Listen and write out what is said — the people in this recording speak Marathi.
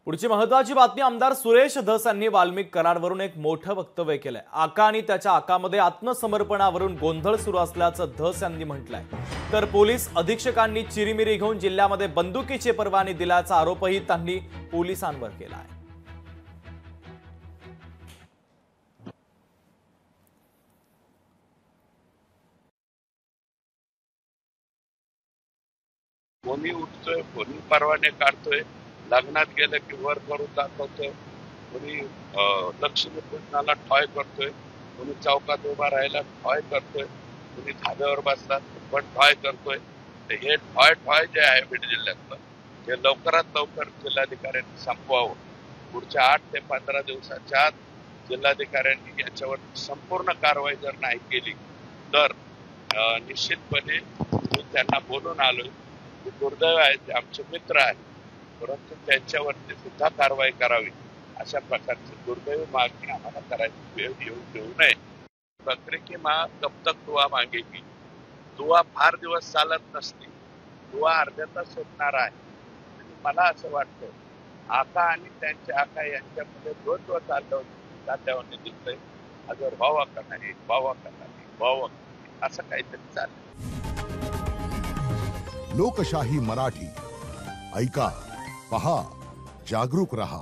पुढची महत्त्वाची बातमी। आमदार सुरेश धस यांनी वाल्मिक करारवरून एक मोठं वक्तव्य केलंय। आका आणि त्याच्या आकामध्ये आत्मसमर्पणावरून गोंधळ सुरू असल्याचं धस यांनी म्हटलंय। तर पोलीस अधीक्षकांनी चिरीमिरी घेऊन जिल्ह्यामध्ये बंदुकीचे परवाने दिल्याचा आरोपही त्यांनी पोलिसांवर केलाय। कोणी उठतोय, कोणी परवाने काढतोय, लग्नात गेलं की वर करून दाखवतोय, कोणी लक्ष्मी पूजनाला ठॉय करतोय, कोणी चौकात उभा राहायला ठॉय करतोय, कोणी धाब्यावर बसतात पण ठॉय करतोय। हे ठॉय जे आहे बीड जिल्ह्यातलं ते लवकरात लवकर जिल्हाधिकाऱ्यांनी संपवावं। पुढच्या 8 ते 15 दिवसाच्या आत जिल्हाधिकाऱ्यांनी याच्यावर संपूर्ण कारवाई जर नाही केली तर निश्चितपणे मी त्यांना बोलून आलोय। दुर्दैव आहे, ते आमचे मित्र आहेत, परंतु त्यांच्यावरती सुद्धा कारवाई करावी अशा प्रकारची दुर्दैवी मागणी आम्हाला करायची वेळ येऊ देऊ नये। बकरे की माँ कब तक दुआ मागेगी, दुआ फार दिवस चालत नसते, दुआ अर्ध्या तास सुटणार आहे। मला असं वाटतं आका आणि त्यांचे आका यांच्यामध्ये द्वंद्व चालल्यावर दिसतंय। अगर भावा का नाही, भावा का नाही, भावा असं काहीतरी चाललंय। लोकशाही मराठी ऐका, पहा, जागरूक रहा।